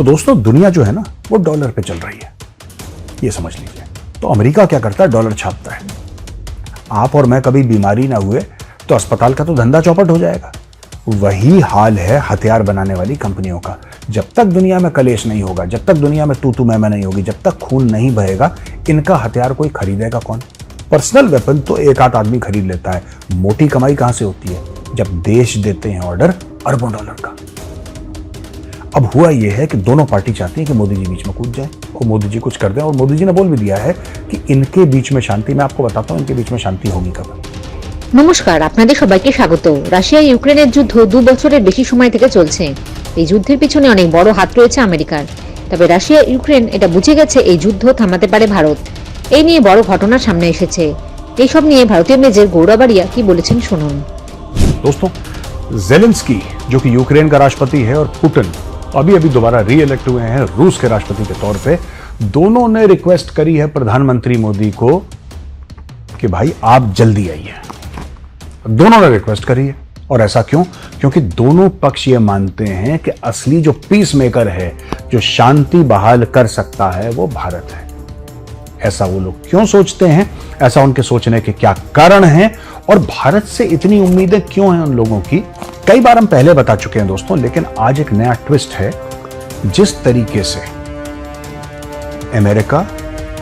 तो दोस्तों दुनिया जो है ना वो डॉलर पे चल रही है, ये समझ लीजिए। तो अमेरिका क्या करता है, डॉलर छापता है। आप और मैं कभी बीमारी ना हुए तो अस्पताल का तो धंधा चौपट हो जाएगा। वही हाल है हथियार बनाने वाली कंपनियों का। जब तक दुनिया में कलेश नहीं होगा, जब तक दुनिया में तू मैं नहीं होगी, जब तक खून नहीं बहेगा, इनका हथियार कोई खरीदेगा कौन? पर्सनल वेपन तो एक आध आदमी खरीद लेता है। मोटी कमाई कहां से होती है? जब देश देते हैं ऑर्डर अरबों डॉलर का। अब हुआ यह है कि दोनों पार्टी चाहती है कि मोदी जी बीच में कूद जाए और मोदी जी कुछ कर दें, और मोदी जी ने बोल भी दिया है कि इनके बीच में शांति, मैं आपको बताता हूं इनके बीच में शांति होगी कब। নমস্কার, আপনাদের সবাইকে স্বাগত। রাশিয়া ইউক্রেনের যুদ্ধ 2 বছরের বেশি সময় থেকে চলছে। এই যুদ্ধের পিছনে অনেক বড় হাত রয়েছে আমেরিকার। তবে রাশিয়া ইউক্রেন এটা বুঝে গেছে এই যুদ্ধ থামাতে পারে ভারত। এই নিয়ে বড় ঘটনা সামনে এসেছে। এই সব নিয়ে ভারতীয় মেজর গৌরবারিয়া কি বলেছেন শুনুন। दोस्तों, जेलेंस्की जो कि यूक्रेन का राष्ट्रपति है और पुतिन अभी अभी दोबारा री इलेक्ट हुए हैं रूस के राष्ट्रपति के तौर पे, दोनों ने रिक्वेस्ट करी है प्रधानमंत्री मोदी को कि भाई आप जल्दी आइए। दोनों ने रिक्वेस्ट करी है। और ऐसा क्यों? क्योंकि दोनों पक्ष ये मानते हैं कि असली जो पीस मेकर है, जो शांति बहाल कर सकता है, वो भारत है। ऐसा वो लोग क्यों सोचते हैं, ऐसा उनके सोचने के क्या कारण हैं, और भारत से इतनी उम्मीदें क्यों हैं उन लोगों की, कई बार हम पहले बता चुके हैं दोस्तों। लेकिन आज एक नया ट्विस्ट है। जिस तरीके से अमेरिका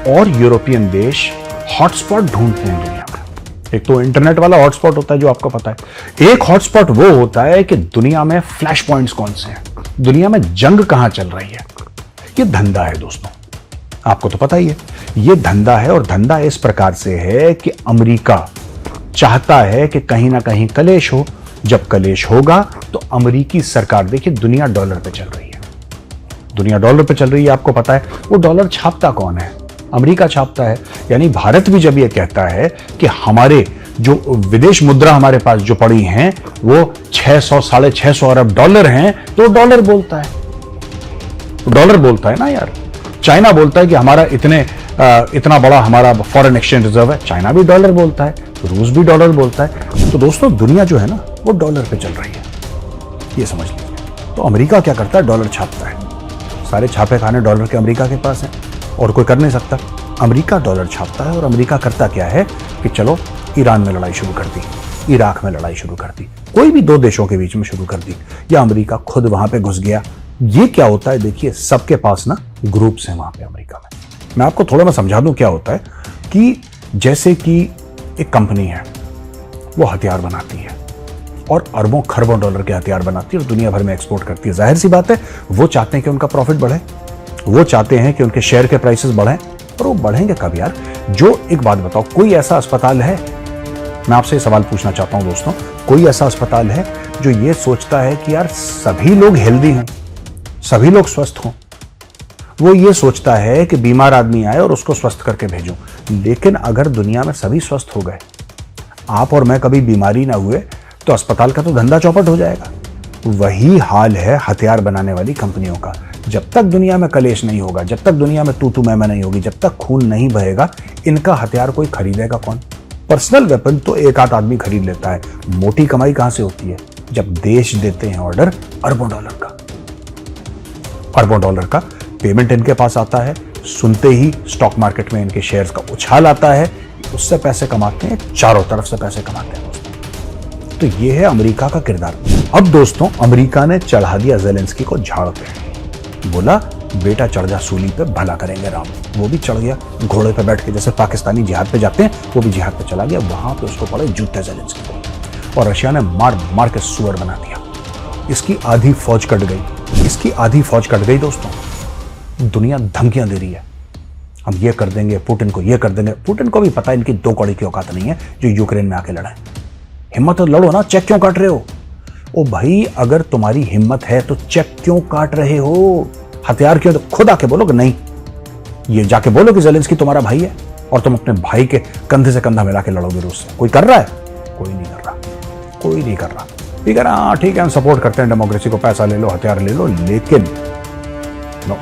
और यूरोपियन देश हॉटस्पॉट ढूंढते हैं दुनिया में, एक तो इंटरनेट वाला हॉटस्पॉट होता है जो आपको पता है, एक हॉटस्पॉट वो होता है कि दुनिया में फ्लैश पॉइंट्स कौन से हैं, दुनिया में जंग कहां चल रही है। ये धंधा है दोस्तों, आपको तो पता ही है ये धंधा है। और धंधा इस प्रकार से है कि अमेरिका चाहता है कि कहीं ना कहीं कलेश हो। जब कलेश होगा तो अमेरिकी सरकार, देखिए दुनिया डॉलर पे चल रही है, दुनिया डॉलर पे चल रही है, आपको पता है। वो डॉलर छापता कौन है? अमेरिका छापता है। यानी भारत भी जब ये कहता है कि हमारे जो विदेश मुद्रा हमारे पास जो पड़ी हैं वो 600-650 अरब डॉलर हैं, तो डॉलर बोलता है, डॉलर बोलता है ना यार। चाइना बोलता है कि हमारा इतना बड़ा हमारा फॉरेन एक्सचेंज रिजर्व है, चाइना भी डॉलर बोलता है, रूस भी डॉलर बोलता है। तो दोस्तों दुनिया जो है ना वो डॉलर पे चल रही है, ये समझ लीजिए। तो अमेरिका क्या करता है, डॉलर छापता है। सारे छापे खाने डॉलर के अमेरिका के पास हैं और कोई कर नहीं सकता। अमेरिका डॉलर छापता है और अमेरिका करता क्या है कि चलो ईरान में लड़ाई शुरू कर दी, इराक में लड़ाई शुरू कर दी, कोई भी दो देशों के बीच में शुरू कर दी, या अमेरिका खुद वहां पे घुस गया। ये क्या होता है, देखिए सबके पास ना ग्रुप्स हैं वहां पे अमेरिका में। मैं आपको थोड़ा मैं समझा दूं क्या होता है कि जैसे कि एक कंपनी है, वो हथियार बनाती है और अरबों खरबों डॉलर के हथियार बनाती है और दुनिया भर में एक्सपोर्ट करती है। जाहिर सी बात है वो चाहते हैं कि उनका प्रॉफिट बढ़े, वो चाहते हैं कि उनके शेयर के प्राइसेस बढ़ें। और वो बढ़ेंगे कब यार? जो एक बात बताओ, कोई ऐसा अस्पताल है, मैं आपसे सवाल पूछना चाहता हूं दोस्तों, कोई ऐसा अस्पताल है जो ये सोचता है कि यार सभी लोग हेल्दी हों, सभी लोग स्वस्थ हों? वो ये सोचता है कि बीमार आदमी आए और उसको स्वस्थ करके भेजूं। लेकिन अगर दुनिया में सभी स्वस्थ हो गए, आप और मैं कभी बीमारी ना हुए, तो अस्पताल का तो धंधा चौपट हो जाएगा। वही हाल है हथियार बनाने वाली कंपनियों का। जब तक दुनिया में कलेश नहीं होगा, जब तक दुनिया में तू मैं नहीं होगी, जब तक खून नहीं बहेगा, इनका हथियार कोई खरीदेगा कौन? पर्सनल वेपन तो एक आध आदमी खरीद लेता है। मोटी कमाई कहां से होती है? जब देश देते हैं ऑर्डर अरबों डॉलर का, अरबों डॉलर का पेमेंट इनके पास आता है। सुनते ही स्टॉक मार्केट में इनके शेयर्स का उछाल आता है, उससे पैसे कमाते हैं, चारों तरफ से पैसे कमाते हैं दोस्तों। तो ये है अमेरिका का किरदार। अब दोस्तों अमेरिका ने चढ़ा दिया जेलेंस्की को झाड़ पे, बोला बेटा चढ़ जा सूली पे, भला करेंगे राम। वो भी चढ़ गया घोड़े पे बैठ के, जैसे पाकिस्तानी जिहाद पे जाते हैं, वो भी जिहाद पे चला गया। वहां पे उसको पड़े जूते जेलेंस्की को, और रशिया ने मार मार के सुअर बना दिया। इसकी आधी फौज कट गई, इसकी आधी फौज कट गई दोस्तों। दुनिया धमकियां दे रही है, हम ये कर देंगे, पुतिन को ये कर देंगे। पुतिन को भी पता है इनकी दो कौड़ी की औकात नहीं है जो यूक्रेन में आके लड़े। हिम्मत तो लड़ो ना, चेक क्यों काट रहे हो? ओ भाई अगर तुम्हारी हिम्मत है तो चेक क्यों काट रहे हो? हथियार क्यों? तो खुद आके बोलो कि नहीं, ये जाके बोलो कि जेलेंस्की तुम्हारा भाई है और तुम अपने भाई के कंधे से कंधा मिला के लड़ोगे रूस से। कोई कर रहा है? कोई नहीं कर रहा, कोई नहीं कर रहा। ठीक है ना, ठीक है हम सपोर्ट करते हैं डेमोक्रेसी को, पैसा ले लो, हथियार ले लो, लेकिन नो,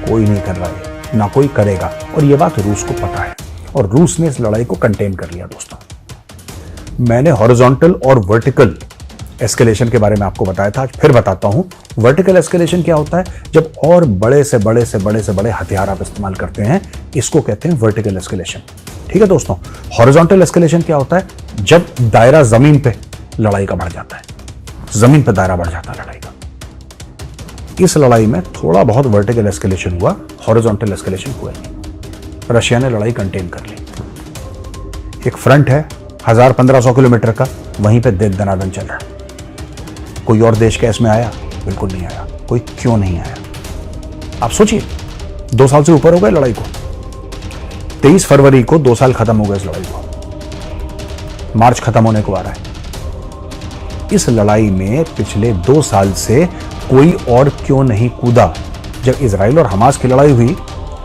कोई नहीं कर रहा है, ना कोई करेगा। और यह बात रूस को पता है और रूस ने इस लड़ाई को कंटेन कर लिया दोस्तों। मैंने हॉरिजॉन्टल और वर्टिकल एस्केलेशन के बारे में आपको बताया था, आज फिर बताता हूं। वर्टिकल एस्केलेशन क्या होता है? जब और बड़े से बड़े हथियार आप इस्तेमाल करते हैं, इसको कहते हैं वर्टिकल एस्केलेशन। ठीक है दोस्तों। हॉरिजॉन्टल एस्केलेशन क्या होता है? जब दायरा जमीन पे लड़ाई का बढ़ जाता है, जमीन पे दायरा बढ़ जाता है लड़ाई का। इस लड़ाई में थोड़ा बहुत वर्टिकल एस्केलेशन हुआ, हॉरिजॉन्टल एस्केलेशन हुआ नहीं। रशिया ने लड़ाई कंटेन कर ली। एक फ्रंट है 1000-1500 किलोमीटर का, वहीं पे दनादन चल रहा है। कोई और देश क्या इसमें आया? बिल्कुल नहीं आया। कोई क्यों नहीं आया? आप सोचिए, 2 साल से ऊपर हो गए लड़ाई को। 23 फरवरी को 2 साल खत्म हो गए इस लड़ाई को। मार्च खत्म होने को आ रहा है। इस लड़ाई में पिछले 2 साल से कोई और क्यों नहीं कूदा? जब इजराइल और हमास की लड़ाई हुई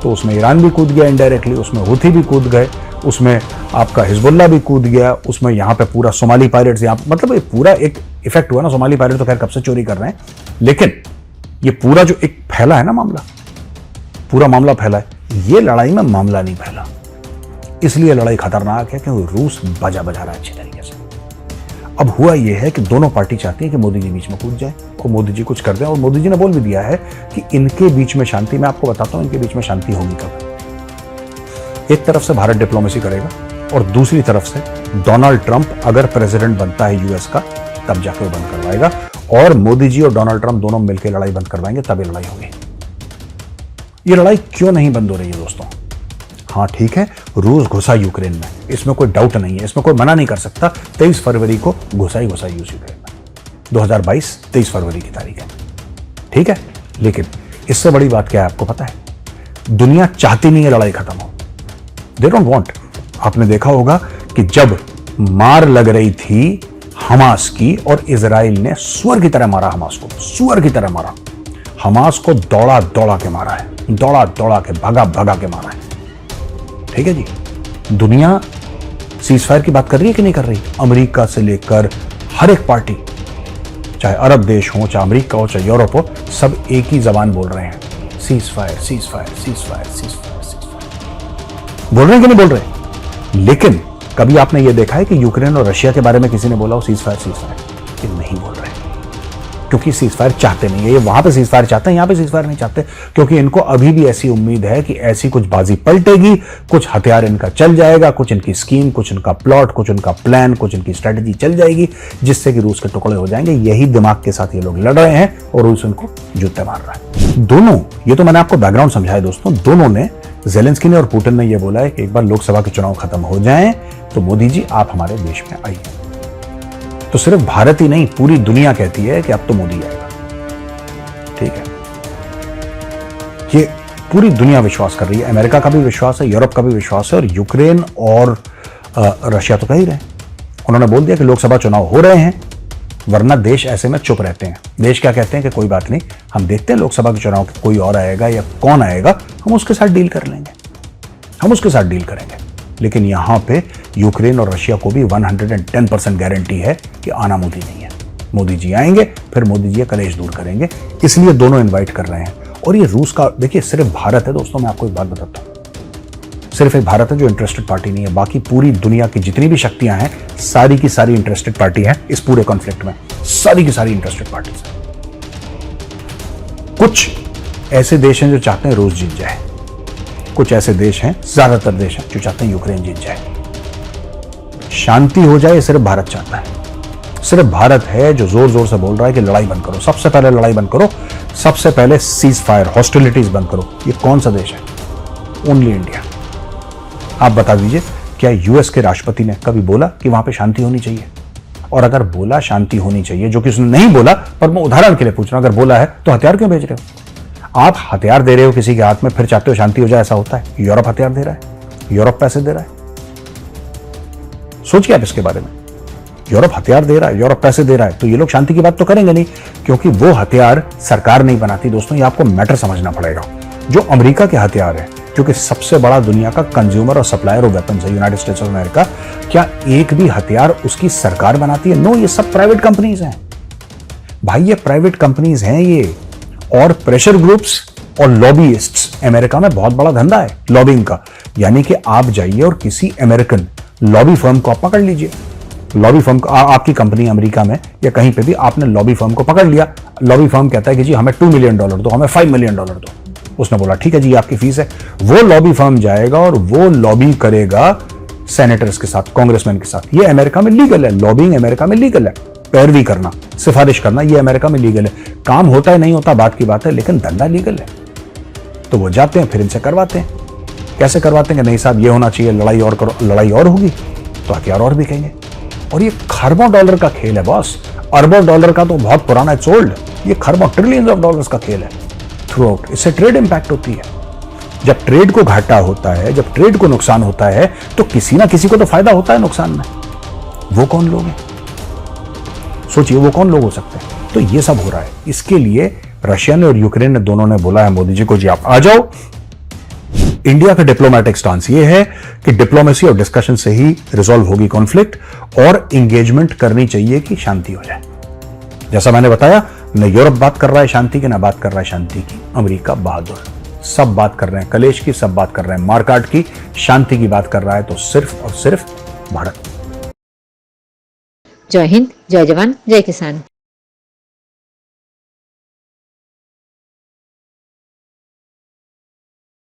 तो उसमें ईरान भी कूद गया इनडायरेक्टली, उसमें हुथी भी कूद गए, उसमें आपका हिजबुल्ला भी कूद गया, उसमें यहां पे पूरा सोमाली पायरेट्स, यहां मतलब ये पूरा एक इफेक्ट हुआ ना। सोमाली पायरेट तो खैर कब से चोरी कर रहे हैं, लेकिन ये पूरा जो एक फैला है ना मामला, पूरा मामला फैला है। ये लड़ाई में मामला नहीं फैला, इसलिए लड़ाई खतरनाक है क्योंकि रूस बजा रहा है अच्छी तरीके से। अब हुआ यह है कि दोनों पार्टी चाहती है कि मोदी जी बीच में कूद जाए और मोदी जी कुछ कर दें, और मोदी जी ने बोल भी दिया है कि इनके बीच में शांति, मैं आपको बताता हूं इनके बीच में शांति होगी कब। एक तरफ से भारत डिप्लोमेसी करेगा और दूसरी तरफ से डोनाल्ड ट्रंप अगर प्रेसिडेंट बनता है यूएस का, तब जाकर वो बंद करवाएगा, और मोदी जी और डोनाल्ड ट्रंप दोनों मिलकर लड़ाई बंद करवाएंगे, तब ये लड़ाई होगी। ये लड़ाई क्यों नहीं बंद हो रही है दोस्तों? हाँ ठीक है, रूस घुसा यूक्रेन में, इसमें कोई डाउट नहीं है, इसमें कोई मना नहीं कर सकता। 23 फरवरी को घुसा ही घुसा यूक्रेन में। 2022 23 फरवरी की तारीख है, ठीक है। लेकिन इससे बड़ी बात क्या है आपको पता है? दुनिया चाहती नहीं है लड़ाई खत्म हो। They don't want. आपने देखा होगा कि जब मार लग रही थी हमास की और इजराइल ने सुअर की तरह मारा हमास को, सुअर की तरह मारा हमास को, दौड़ा दौड़ा के मारा है, दौड़ा दौड़ा के, भगा भगा के मारा है। ठीक है जी। दुनिया सीजफायर की बात कर रही है कि नहीं कर रही? अमेरिका से लेकर हर एक पार्टी, चाहे अरब देश हो, चाहे अमेरिका हो, चाहे यूरोप हो, सब एक ही जबान बोल रहे हैं, ceasefire ceasefire ceasefire ceasefire ceasefire. बोल रहे हैं कि नहीं बोल रहे? लेकिन कभी आपने ये देखा है कि यूक्रेन और रशिया के बारे में किसी ने बोला हो सीजफायर सीजफायर? ये नहीं बोल रहे, क्योंकि सीजफायर चाहते नहीं है। ये वहां पे सीजफायर चाहते हैं, यहां पे सीजफायर नहीं चाहते, क्योंकि इनको अभी भी ऐसी उम्मीद है कि ऐसी कुछ बाजी पलटेगी, कुछ हथियार इनका चल जाएगा, कुछ इनकी स्कीम, कुछ इनका प्लॉट, कुछ इनका प्लान, कुछ इनकी स्ट्रेटजी चल जाएगी, जिससे कि रूस के टुकड़े हो जाएंगे। यही दिमाग के साथ ये लोग लड़ रहे हैं और रूस उनको जूते मार रहा है। दोनों, ये तो मैंने आपको बैकग्राउंड समझाया दोस्तों, दोनों ने, ज़ेलेंस्की ने और पुतिन ने यह बोला है कि एक बार लोकसभा के चुनाव खत्म हो जाएं तो मोदी जी आप हमारे देश में आइए। तो सिर्फ भारत ही नहीं, पूरी दुनिया कहती है कि अब तो मोदी आएगा। ठीक है, ये पूरी दुनिया विश्वास कर रही है, अमेरिका का भी विश्वास है, यूरोप का भी विश्वास है, और यूक्रेन और रशिया तो कह ही रहे हैं। उन्होंने बोल दिया कि लोकसभा चुनाव हो रहे हैं, वरना देश ऐसे में चुप रहते हैं। देश क्या कहते हैं कि कोई बात नहीं, हम देखते हैं लोकसभा के चुनाव कोई और आएगा या कौन आएगा, हम उसके साथ डील कर लेंगे, हम उसके साथ डील करेंगे। लेकिन यहां पे यूक्रेन और रशिया को भी 110% गारंटी है कि आना मोदी नहीं है। मोदी जी आएंगे, फिर मोदी जी कलेश दूर करेंगे, इसलिए दोनों इनवाइट कर रहे हैं। और ये रूस का, देखिए सिर्फ भारत है दोस्तों, मैं आपको एक बात बताता हूं, सिर्फ एक भारत है जो इंटरेस्टेड पार्टी नहीं है। बाकी पूरी दुनिया की जितनी भी शक्तियां हैं, सारी की सारी इंटरेस्टेड पार्टी हैं इस पूरे कॉन्फ्लिक्ट में, सारी की सारी इंटरेस्टेड पार्टी हैं। कुछ ऐसे देश हैं जो चाहते हैं रूस जीत जाए, कुछ ऐसे देश हैं, ज्यादातर देश हैं जो चाहते हैं यूक्रेन जीत जाए, शांति हो जाए। सिर्फ भारत चाहता है, सिर्फ भारत है जो जोर जोर से बोल रहा है कि लड़ाई बंद करो, सबसे पहले लड़ाई बंद करो, सबसे पहले सीज फायर, हॉस्टिलिटीज बंद करो। ये कौन सा देश है? Only India. आप बता दीजिए, क्या यूएस के राष्ट्रपति ने कभी बोला कि वहां पे शांति होनी चाहिए? और अगर बोला शांति होनी चाहिए, जो कि उसने नहीं बोला, पर मैं उदाहरण के लिए पूछ रहा हूं, अगर बोला है तो हथियार क्यों भेज रहे हो? आप हथियार दे रहे हो किसी के हाथ में, फिर चाहते हो शांति हो जाए, ऐसा होता है? यूरोप हथियार दे रहा है, यूरोप पैसे दे रहा है, सोचिए आप इसके बारे में। यूरोप हथियार दे रहा है, यूरोप पैसे दे रहा है, तो ये लोग शांति की बात तो करेंगे नहीं, क्योंकि वो हथियार सरकार नहीं बनाती दोस्तों। ये आपको मैटर समझना पड़ेगा। जो अमेरिका के हथियार है, जो कि सबसे बड़ा दुनिया का कंज्यूमर और सप्लायर ऑफ वेपन्स है, यूनाइटेड स्टेट्स ऑफ अमेरिका, क्या एक भी हथियार उसकी सरकार बनाती है? नो, ये सब प्राइवेट कंपनीज हैं भाई, ये प्राइवेट कंपनीज हैं ये। और प्रेशर ग्रुप्स और लॉबीइस्ट्स, अमेरिका में बहुत बड़ा धंधा है लॉबिंग का। यानी कि आप जाइए और किसी अमेरिकन लॉबी फर्म को आप पकड़ लीजिए, लॉबी फर्म आपकी कंपनी अमेरिका में या कहीं पे भी आपने लॉबी फर्म को पकड़ लिया, लॉबी फर्म कहता है कि जी हमें $2 मिलियन दो, हमें $5 मिलियन दो। उसने बोला ठीक है जी आपकी फीस है। वो लॉबी फर्म जाएगा और वो लॉबी करेगा सेनेटर्स के साथ, कांग्रेसमैन के साथ। ये अमेरिका में लीगल है, लॉबिंग अमेरिका में लीगल है। पैरवी करना, सिफारिश करना, ये अमेरिका में लीगल है। काम होता है नहीं होता बात की बात है, लेकिन धंधा लीगल है। तो वो जाते हैं, फिर इनसे करवाते हैं। कैसे करवाते हैं कि नहीं साहब ये होना चाहिए, लड़ाई और करो, लड़ाई और होगी तो हथियार और भी कहेंगे। और ये खरबों डॉलर का खेल है बॉस, अरबों डॉलर का तो बहुत पुराना है, सोल्ड। ये खरबों ट्रिलियंस ऑफ डॉलर्स का खेल है थ्रू आउट। इससे ट्रेड इंपैक्ट होती है। जब ट्रेड को घाटा होता है, जब ट्रेड को नुकसान होता है, तो किसी ना किसी को तो फायदा होता है नुकसान में। वो कौन लोग हैं सोचिए, वो कौन लोग हो सकते हैं। तो ये सब हो रहा है। इसके लिए रशिया ने और यूक्रेन ने दोनों ने बोला है मोदी जी को जी आप आ जाओ। इंडिया का डिप्लोमेटिक स्टांस ये है कि डिप्लोमेसी और डिस्कशन से ही रिजॉल्व होगी कॉन्फ्लिक्ट और इंगेजमेंट करनी चाहिए कि शांति हो जाए। जैसा मैंने बताया, न यूरोप बात कर रहा है शांति की, ना बात कर रहा है शांति की। अमेरिका बहादुर, सब बात कर रहे हैं कलेश की, सब बात कर रहे हैं मारकाट की। शांति की बात कर रहा है तो सिर्फ और सिर्फ भारत। जय हिंद, जय जवान, जय किसान।